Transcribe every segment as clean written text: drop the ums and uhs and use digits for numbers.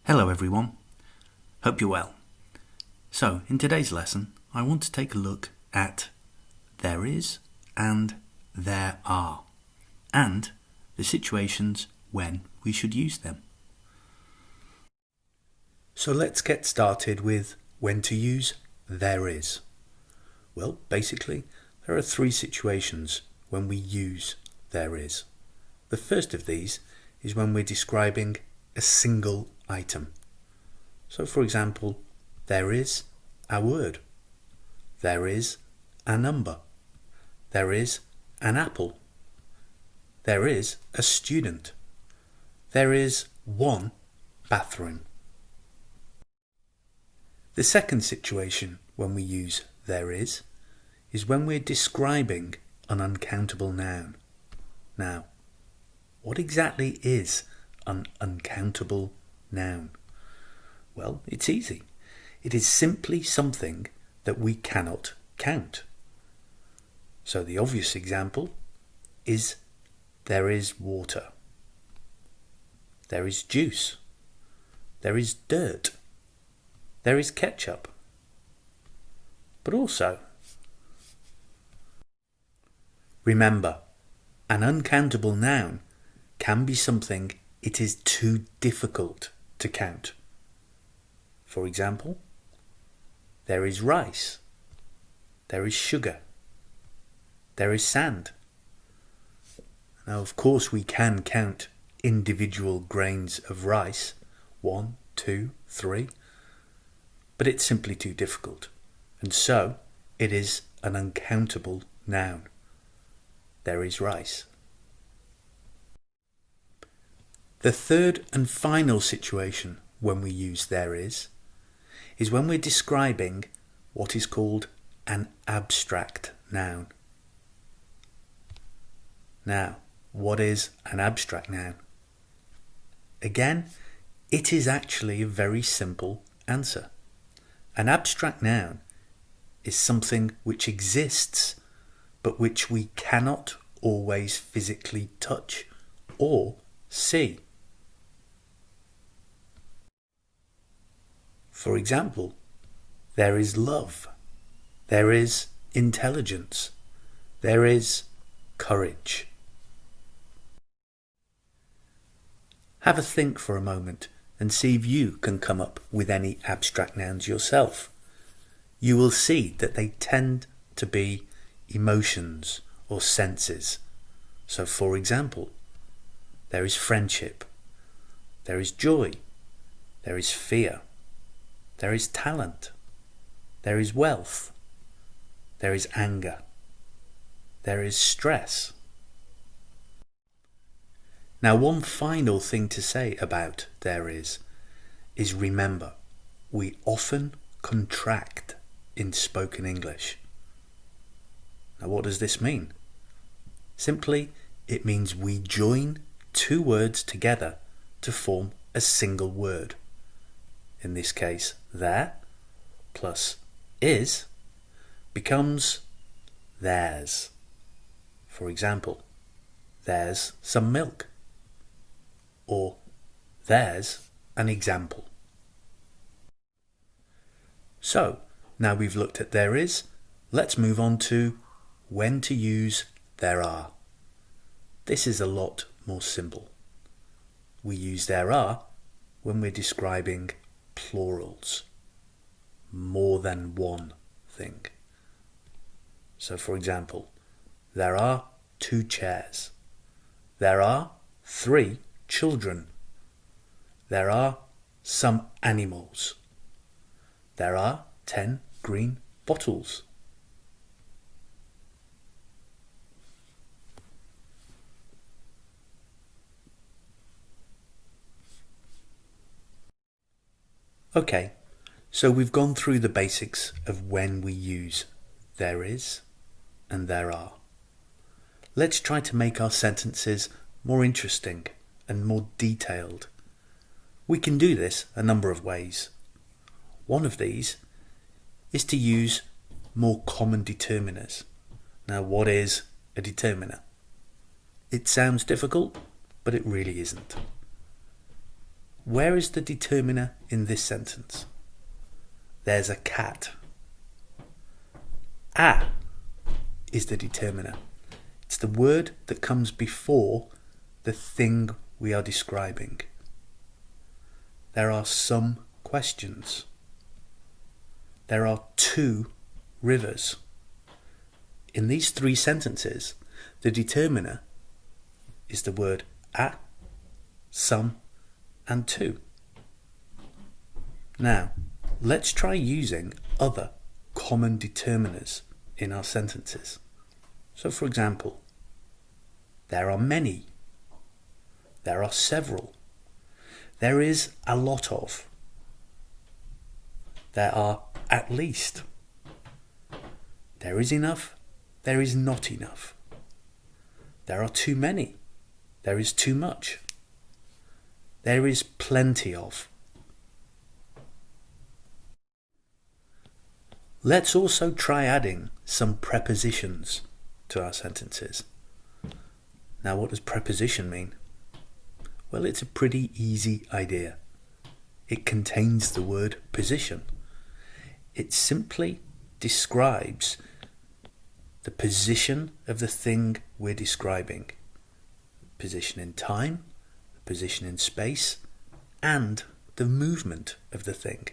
Hello everyone, hope you're well. So in today's lesson I want to take a look at there is and there are and the situations when we should use them. So let's get started with when to use there is. Well, basically there are three situations when we use there is. The first of these is when we're describing a single item. So for example, there is a word, there is a number, there is an apple, there is a student, there is one bathroom. The second situation when we use there is when we're describing an uncountable noun. Now, what exactly is an uncountable noun? Well, it's easy. It is simply something that we cannot count. So the obvious example is there is water, there is juice, there is dirt, there is ketchup. But also, remember, an uncountable noun can be something it is too difficult to count. For example, there is rice, there is sugar, there is sand. Now, of course, we can count individual grains of rice, 1, 2, 3, but it's simply too difficult, and so it is an uncountable noun. There is rice. The third and final situation when we use there is when we're describing what is called an abstract noun. Now, what is an abstract noun? Again, it is actually a very simple answer. An abstract noun is something which exists but which we cannot always physically touch or see. For example, there is love, there is intelligence, there is courage. Have a think for a moment and see if you can come up with any abstract nouns yourself. You will see that they tend to be emotions or senses. So for example, there is friendship, there is joy, there is fear, there is talent, there is wealth, there is anger, there is stress. Now, one final thing to say about there is remember, we often contract in spoken English. Now, what does this mean? Simply, it means we join two words together to form a single word. In this case, there plus is becomes theirs. For example, there's some milk, or there's an example. So, now we've looked at there is, let's move on to when to use there are. This is a lot more simple. We use there are when we're describing plurals, more than one thing. So for example, there are 2 chairs, there are 3 children, there are some animals, there are 10 green bottles. Okay, so we've gone through the basics of when we use there is and there are. Let's try to make our sentences more interesting and more detailed. We can do this a number of ways. One of these is to use more common determiners. Now, what is a determiner? It sounds difficult, but it really isn't. where is the determiner in this sentence? There's a cat. A is the determiner. It's the word that comes before the thing we are describing. There are some questions. There are 2 rivers. In these 3 sentences, the determiner is the word a, some, and 2. Now, let's try using other common determiners in our sentences. So, for example, there are many. There are several. There is a lot of. There are at least. There is enough. There is not enough. There are too many. There is too much. There is plenty of. Let's also try adding some prepositions to our sentences. Now, what does preposition mean? Well, it's a pretty easy idea. It contains the word position. It simply describes the position of the thing we're describing. Position in time, position in space, and the movement of the thing.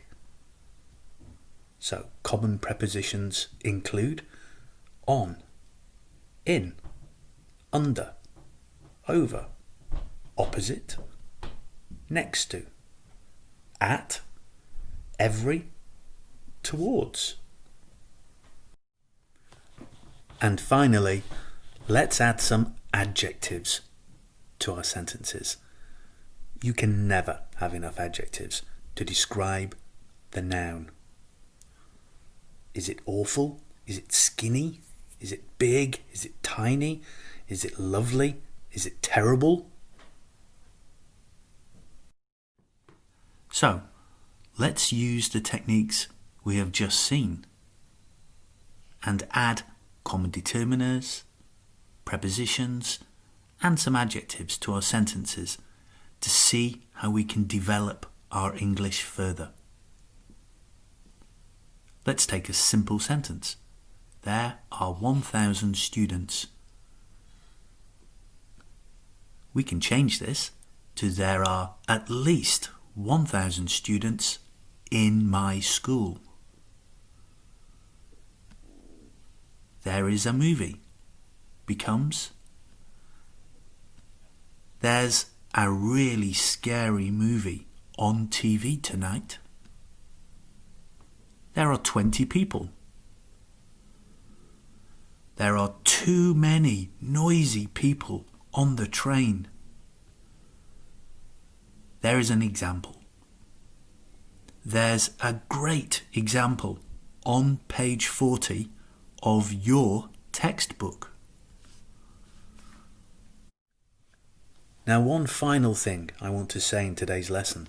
So, common prepositions include on, in, under, over, opposite, next to, at, every, towards. And finally, let's add some adjectives to our sentences. You can never have enough adjectives to describe the noun. Is it awful? Is it skinny? Is it big? Is it tiny? Is it lovely? Is it terrible? So, let's use the techniques we have just seen and add common determiners, prepositions, and some adjectives to our sentences to see how we can develop our English further. Let's take a simple sentence. There are 1,000 students. We can change this to there are at least 1,000 students in my school. There is a movie becomes there's a really scary movie on TV tonight. There are 20 people. There are too many noisy people on the train. There is an example. There's a great example on page 40 of your textbook. Now, one final thing I want to say in today's lesson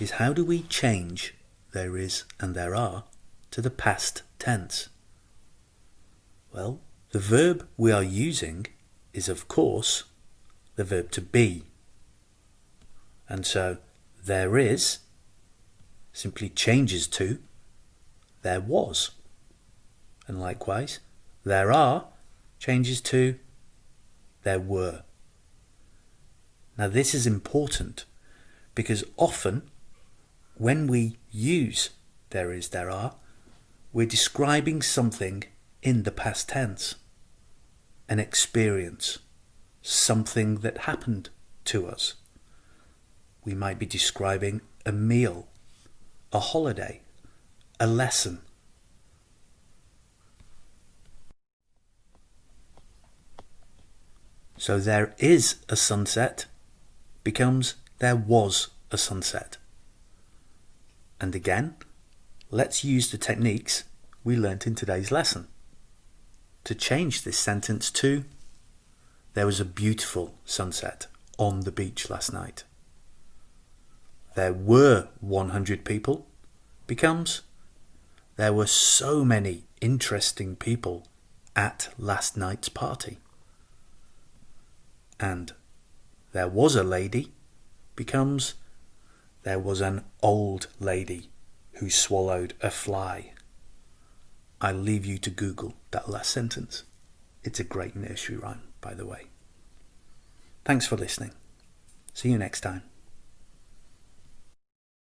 is how do we change there is and there are to the past tense? Well, the verb we are using is, of course, the verb to be. And so, there is simply changes to there was. And likewise, there are changes to there were. Now, this is important because often when we use there is, there are, we're describing something in the past tense, an experience, something that happened to us. We might be describing a meal, a holiday, a lesson. So there is a sunset becomes there was a sunset. And again, let's use the techniques we learnt in today's lesson to change this sentence to there was a beautiful sunset on the beach last night. There were 100 people becomes there were so many interesting people at last night's party. And there was a lady becomes There was an old lady who swallowed a fly. I'll leave you to Google that last sentence. It's a great nursery rhyme, by the way. Thanks for listening. See you next time.